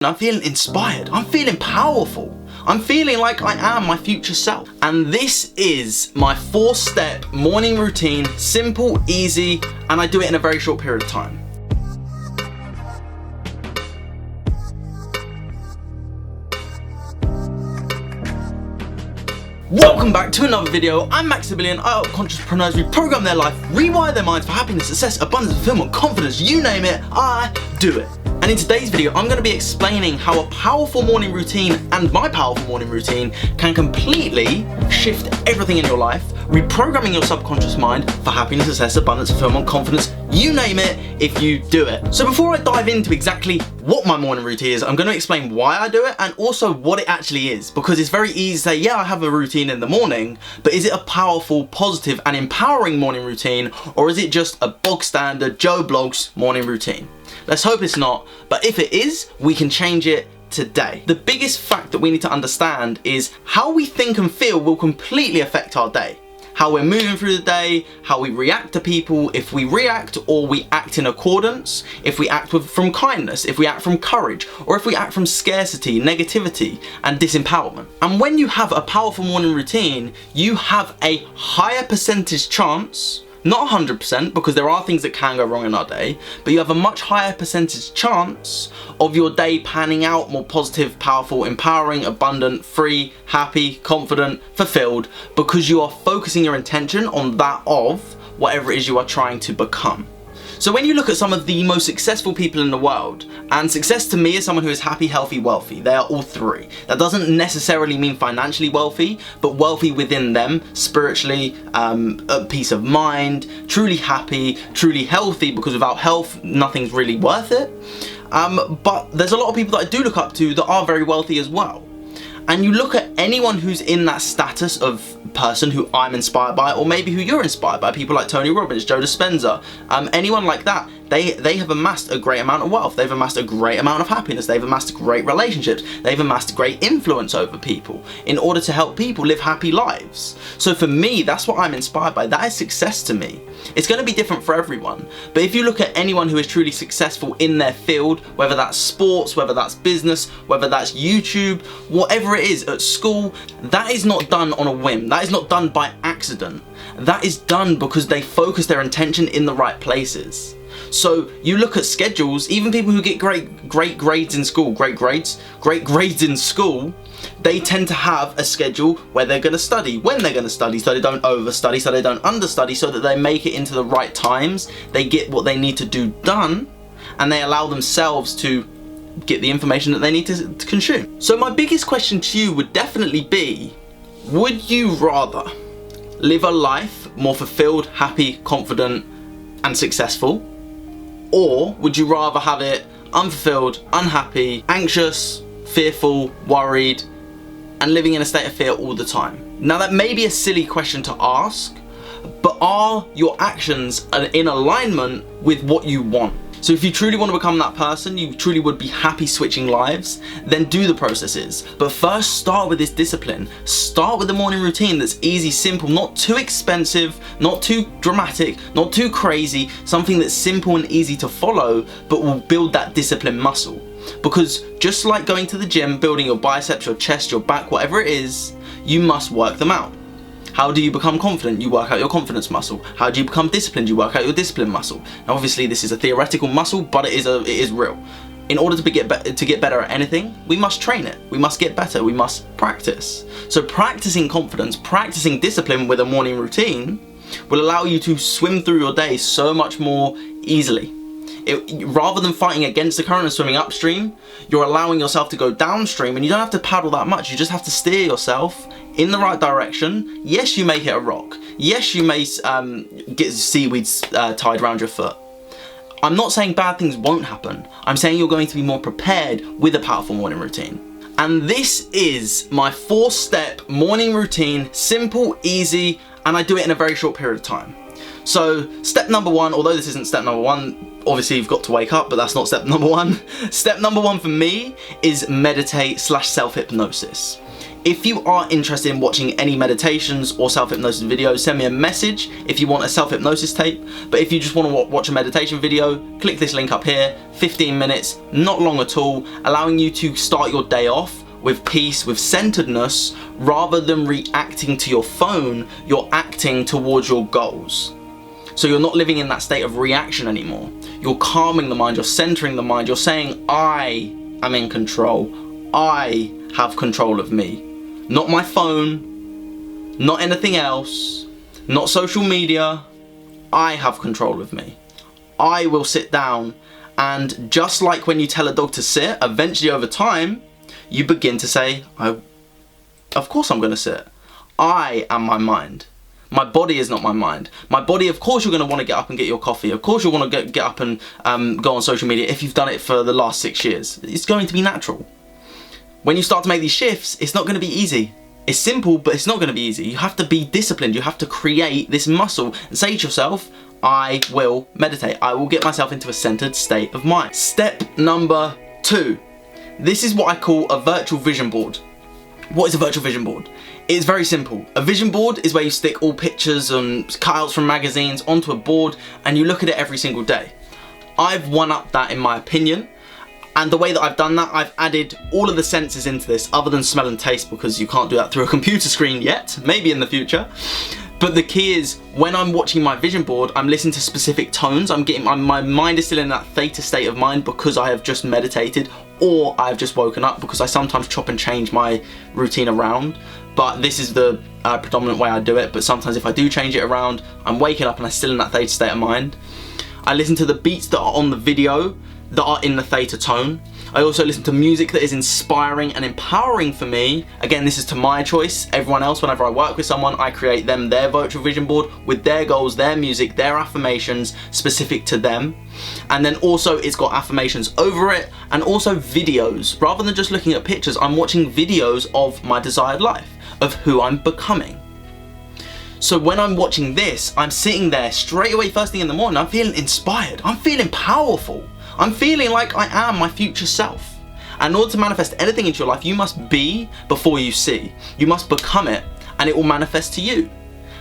I'm feeling inspired, I'm feeling powerful, I'm feeling like I am my future self. And this is my 4-step morning routine, simple, easy, and I do it in a very short period of time. Welcome back to another video. I'm Max Hindle. I help conscious entrepreneurs reprogram their life, rewire their minds for happiness, success, abundance, fulfillment, confidence, you name it, I do it. And in today's video, I'm going to be explaining how a powerful morning routine and my powerful morning routine can completely shift everything in your life, reprogramming your subconscious mind for happiness, success, abundance, fulfillment, confidence, you name it, if you do it. So before I dive into exactly what my morning routine is, I'm going to explain why I do it and also what it actually is, because it's very easy to say, yeah, I have a routine in the morning, but is it a powerful, positive, and empowering morning routine, or is it just a bog standard Joe Blogs morning routine? Let's hope it's not, but if it is, we can change it today. The biggest fact that we need to understand is how we think and feel will completely affect our day. How we're moving through the day, how we react to people, if we react or we act in accordance, if we act from kindness, if we act from courage, or if we act from scarcity, negativity, and disempowerment. And when you have a powerful morning routine, you have a higher percentage chance, not 100%, because there are things that can go wrong in our day, but you have a much higher percentage chance of your day panning out more positive, powerful, empowering, abundant, free, happy, confident, fulfilled, because you are focusing your intention on that of whatever it is you are trying to become. So when you look at some of the most successful people in the world, and success to me is someone who is happy, healthy, wealthy. They are all three. That doesn't necessarily mean financially wealthy, but wealthy within them, spiritually, at peace of mind, truly happy, truly healthy, because without health, nothing's really worth it. But there's a lot of people that I do look up to that are very wealthy as well. And you look at anyone who's in that status of person who I'm inspired by, or maybe who you're inspired by, people like Tony Robbins, Joe Dispenza, anyone like that, they have amassed a great amount of wealth, they've amassed a great amount of happiness, they've amassed great relationships, they've amassed great influence over people in order to help people live happy lives. So for me, that's what I'm inspired by. That is success to me. It's going to be different for everyone, but if you look at anyone who is truly successful in their field, whether that's sports, whether that's business, whether that's YouTube, whatever it is, at school, that is not done on a whim. That is not done by accident. That is done because they focus their intention in the right places. So you look at schedules, even people who get great grades in school, great grades in school, they tend to have a schedule where they're going to study, when they're going to study, so they don't overstudy, so they don't understudy, so that they make it into the right times, they get what they need to do done, and they allow themselves to get the information that they need to consume. So my biggest question to you would definitely be, would you rather live a life more fulfilled, happy, confident, and successful? Or would you rather have it unfulfilled, unhappy, anxious, fearful, worried, and living in a state of fear all the time? Now that may be a silly question to ask, but are your actions in alignment with what you want? So if you truly want to become that person, you truly would be happy switching lives, then do the processes. But first, start with this discipline. Start with a morning routine that's easy, simple, not too expensive, not too dramatic, not too crazy, something that's simple and easy to follow, but will build that discipline muscle. Because just like going to the gym, building your biceps, your chest, your back, whatever it is, you must work them out. How do you become confident? You work out your confidence muscle. How do you become disciplined? You work out your discipline muscle. Now obviously this is a theoretical muscle, but it is real. In order to get better at anything, we must train it. We must get better. We must practice. So practicing confidence, practicing discipline with a morning routine will allow you to swim through your day so much more easily. Rather than fighting against the current and swimming upstream, you're allowing yourself to go downstream, and you don't have to paddle that much. You just have to steer yourself in the right direction. Yes, you may hit a rock. Yes, you may get seaweeds tied around your foot. I'm not saying bad things won't happen. I'm saying you're going to be more prepared with a powerful morning routine. And this is my 4-step morning routine, simple, easy, and I do it in a very short period of time. So step number 1, although this isn't step number 1, obviously you've got to wake up, but that's not step number 1. Step number 1 for me is meditate / self-hypnosis. If you are interested in watching any meditations or self-hypnosis videos, send me a message if you want a self-hypnosis tape. But if you just want to watch a meditation video, click this link up here. 15 minutes, not long at all, allowing you to start your day off with peace, with centeredness. Rather than reacting to your phone, you're acting towards your goals. So you're not living in that state of reaction anymore. You're calming the mind, you're centering the mind, you're saying, I am in control. I have control of me. Not my phone, not anything else, not social media. I have control of me. I will sit down, and just like when you tell a dog to sit, eventually over time, you begin to say, of course I'm going to sit. I am my mind. My body is not my mind. My body, of course you're going to want to get up and get your coffee. Of course you'll want to get up and go on social media if you've done it for the last 6 years. It's going to be natural. When you start to make these shifts, it's not going to be easy. It's simple, but it's not going to be easy. You have to be disciplined. You have to create this muscle and say to yourself, I will meditate. I will get myself into a centered state of mind. Step number 2. This is what I call a virtual vision board. What is a virtual vision board? It's very simple. A vision board is where you stick all pictures and cutouts from magazines onto a board and you look at it every single day. I've one-upped that in my opinion, and the way that I've done that, I've added all of the senses into this other than smell and taste, because you can't do that through a computer screen yet, maybe in the future. But the key is, when I'm watching my vision board, I'm listening to specific tones. My mind is still in that theta state of mind because I have just meditated, or I've just woken up, because I sometimes chop and change my routine around. But this is the predominant way I do it. But sometimes if I do change it around, I'm waking up and I'm still in that theta state of mind. I listen to the beats that are on the video that are in the theta tone. I also listen to music that is inspiring and empowering for me. Again, this is to my choice. Everyone else, whenever I work with someone, I create them their virtual vision board with their goals, their music, their affirmations specific to them. And then also it's got affirmations over it, and also videos. Rather than just looking at pictures, I'm watching videos of my desired life, of who I'm becoming. So when I'm watching this, I'm sitting there straight away first thing in the morning, I'm feeling inspired, I'm feeling powerful. I'm feeling like I am my future self. And in order to manifest anything into your life, you must be before you see. You must become it, and it will manifest to you.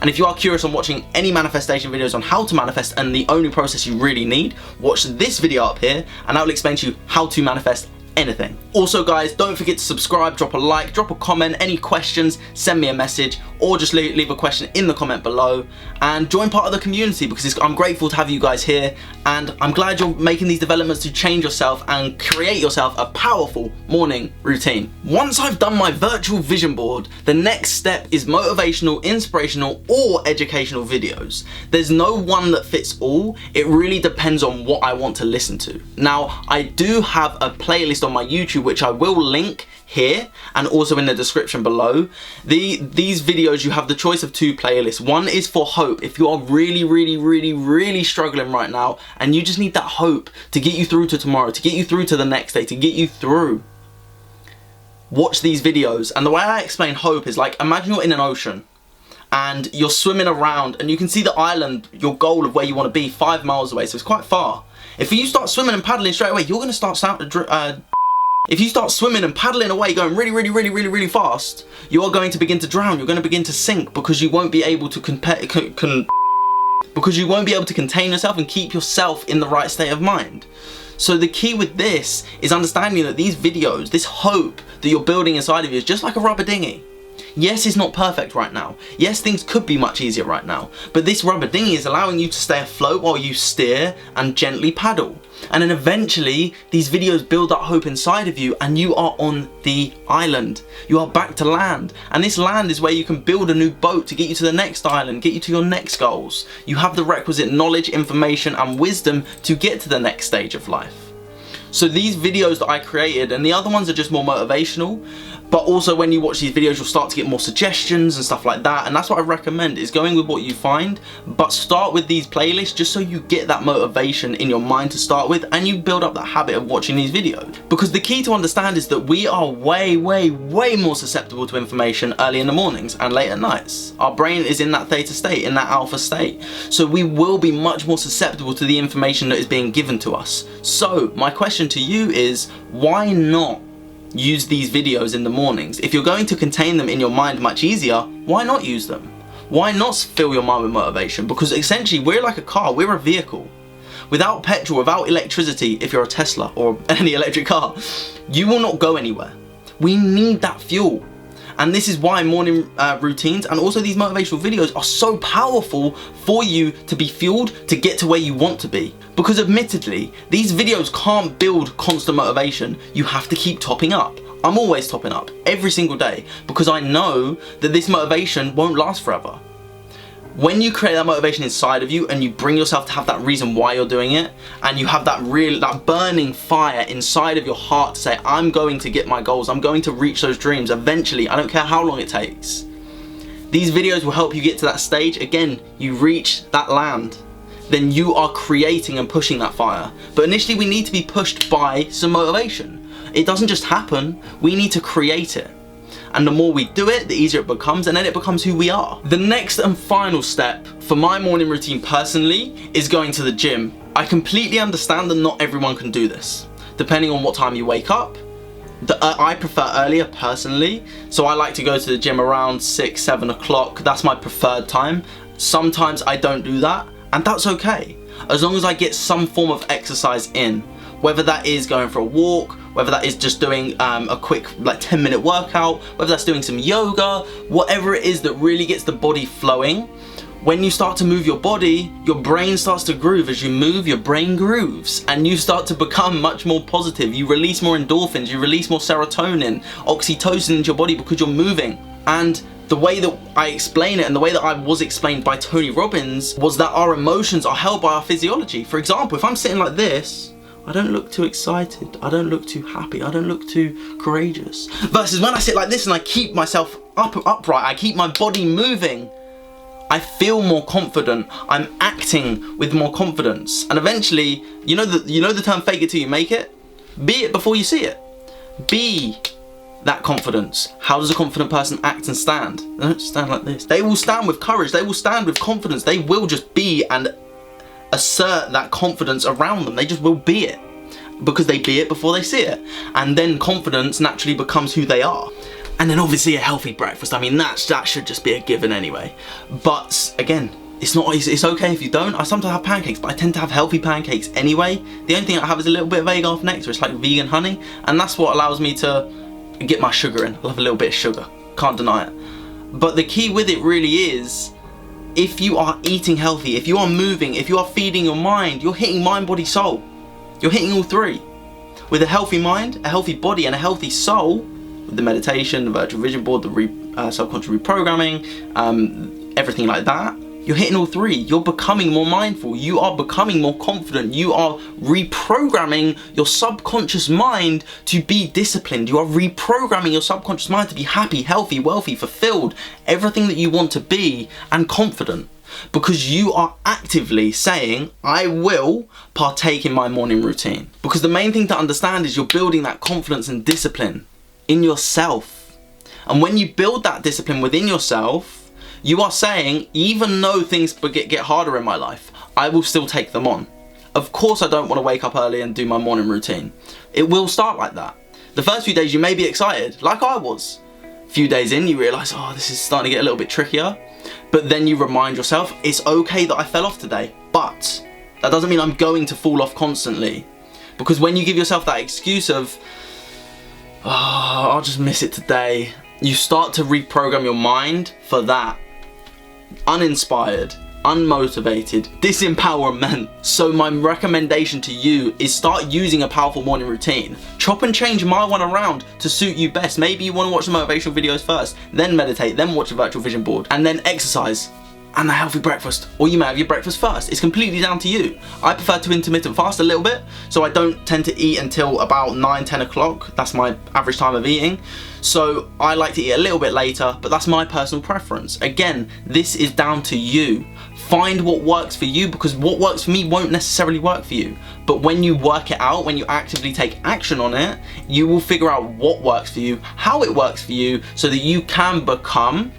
And if you are curious on watching any manifestation videos on how to manifest and the only process you really need, watch this video up here, and I will explain to you how to manifest anything. Also guys, don't forget to subscribe, drop a like, drop a comment, any questions, send me a message, or just leave a question in the comment below, and join part of the community, because I'm grateful to have you guys here, and I'm glad you're making these developments to change yourself and create yourself a powerful morning routine. Once I've done my virtual vision board, the next step is motivational, inspirational, or educational videos. There's no one that fits all. It really depends on what I want to listen to. Now, I do have a playlist on my YouTube, which I will link here and also in the description below. These videos, you have the choice of 2 playlists. One is for hope. If you are really struggling right now and you just need that hope to get you through to tomorrow, to get you through to the next day, to get you through, watch these videos. And the way I explain hope is like, imagine you're in an ocean and you're swimming around and you can see the island, your goal of where you want to be, 5 miles away, so it's quite far. If you start swimming and paddling straight away, you're going to start if you start swimming and paddling away, going really fast, you are going to begin to drown. You're going to begin to sink, because you won't be able to contain yourself and keep yourself in the right state of mind. So the key with this is understanding that these videos, this hope that you're building inside of you, is just like a rubber dinghy. Yes, it's not perfect right now. Yes, things could be much easier right now. But this rubber dinghy is allowing you to stay afloat while you steer and gently paddle. And then eventually, these videos build that hope inside of you, and you are on the island. You are back to land. And this land is where you can build a new boat to get you to the next island, get you to your next goals. You have the requisite knowledge, information, and wisdom to get to the next stage of life. So these videos that I created, and the other ones are just more motivational, but also when you watch these videos, you'll start to get more suggestions and stuff like that. And that's what I recommend, is going with what you find, but start with these playlists just so you get that motivation in your mind to start with, and you build up that habit of watching these videos. Because the key to understand is that we are way more susceptible to information early in the mornings and late at nights. Our brain is in that theta state, in that alpha state. So we will be much more susceptible to the information that is being given to us. So my question to you is, why not use these videos in the mornings. If you're going to contain them in your mind much easier, why not use them? Why not fill your mind with motivation? Because essentially we're like a car, we're a vehicle. Without petrol, without electricity, if you're a Tesla or any electric car, you will not go anywhere. We need that fuel. And this is why morning routines and also these motivational videos are so powerful for you to be fueled to get to where you want to be. Because admittedly, these videos can't build constant motivation. You have to keep topping up. I'm always topping up every single day because I know that this motivation won't last forever. When you create that motivation inside of you and you bring yourself to have that reason why you're doing it, and you have that burning fire inside of your heart to say, I'm going to get my goals, I'm going to reach those dreams eventually, I don't care how long it takes. These videos will help you get to that stage. Again, you reach that land, then you are creating and pushing that fire. But initially we need to be pushed by some motivation. It doesn't just happen, we need to create it. And the more we do it, the easier it becomes, and then it becomes who we are. The next and final step for my morning routine personally is going to the gym. I completely understand that not everyone can do this, depending on what time you wake up. I prefer earlier personally, so I like to go to the gym around 6, 7 o'clock. That's my preferred time. Sometimes I don't do that, and that's okay, as long as I get some form of exercise in. Whether that is going for a walk, whether that is just doing a quick 10-minute workout, whether that's doing some yoga, whatever it is that really gets the body flowing. When you start to move your body, your brain starts to groove. As you move, your brain grooves and you start to become much more positive. You release more endorphins, you release more serotonin, oxytocin into your body because you're moving. And the way that I explain it and the way that I was explained by Tony Robbins was that our emotions are held by our physiology. For example, if I'm sitting like this, I don't look too excited, I don't look too happy, I don't look too courageous. Versus when I sit like this and I keep myself upright, I keep my body moving, I feel more confident, I'm acting with more confidence. And eventually, you know the term fake it till you make it? Be it before you see it. Be that confidence. How does a confident person act and stand? They don't stand like this. They will stand with courage, they will stand with confidence, they will just be and assert that confidence around them. They just will be it because they be it before they see it, and then confidence naturally becomes who they are. And then obviously a healthy breakfast, I mean that should just be a given anyway. But again, it's okay if you don't. I sometimes have pancakes, but I tend to have healthy pancakes anyway. The only thing I have is a little bit of agave nectar. It's like vegan honey, and that's what allows me to get my sugar in. I love a little bit of sugar, can't deny it. But the key with it really is, if you are eating healthy, if you are moving, if you are feeding your mind, you're hitting mind, body, soul. You're hitting all three. With a healthy mind, a healthy body, and a healthy soul, with the meditation, the virtual vision board, the subconscious reprogramming, everything like that, you're hitting all three. You're becoming more mindful. You are becoming more confident. You are reprogramming your subconscious mind to be disciplined. You are reprogramming your subconscious mind to be happy, healthy, wealthy, fulfilled, everything that you want to be, and confident. Because you are actively saying, I will partake in my morning routine. Because the main thing to understand is you're building that confidence and discipline in yourself. And when you build that discipline within yourself, you are saying, even though things get harder in my life, I will still take them on. Of course I don't want to wake up early and do my morning routine. It will start like that. The first few days you may be excited, like I was. A few days in you realise, oh, this is starting to get a little bit trickier. But then you remind yourself, it's okay that I fell off today, but that doesn't mean I'm going to fall off constantly. Because when you give yourself that excuse of, oh, I'll just miss it today, you start to reprogram your mind for that. Uninspired, unmotivated, disempowerment. So my recommendation to you is start using a powerful morning routine. Chop and change my one around to suit you best. Maybe you want to watch the motivational videos first, then meditate, then watch a virtual vision board, and then exercise and a healthy breakfast. Or you may have your breakfast first. It's completely down to you. I prefer to intermittent fast a little bit, so I don't tend to eat until about 9, 10 o'clock. That's my average time of eating. So I like to eat a little bit later, but that's my personal preference. Again, this is down to you. Find what works for you, because what works for me won't necessarily work for you. But when you work it out, when you actively take action on it, you will figure out what works for you, how it works for you, so that you can become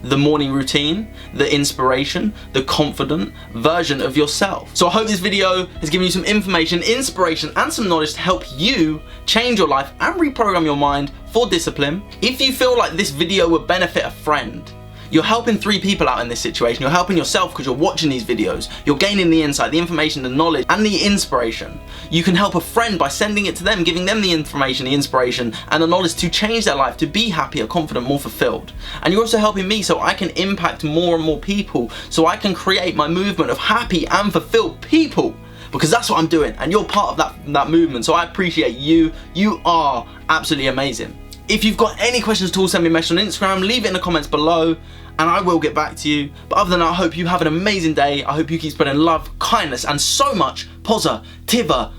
the morning routine, the inspiration, the confident version of yourself. So I hope this video has given you some information, inspiration, and some knowledge to help you change your life and reprogram your mind for discipline. If you feel like this video would benefit a friend, you're helping 3 people out in this situation. You're helping yourself because you're watching these videos. You're gaining the insight, the information, the knowledge, and the inspiration. You can help a friend by sending it to them, giving them the information, the inspiration, and the knowledge to change their life, to be happier, confident, more fulfilled. And you're also helping me so I can impact more and more people, so I can create my movement of happy and fulfilled people. Because that's what I'm doing, and you're part of that movement, so I appreciate you. You are absolutely amazing. If you've got any questions at all, send me a message on Instagram, leave it in the comments below, and I will get back to you. But other than that, I hope you have an amazing day. I hope you keep spreading love, kindness, and so much positivity.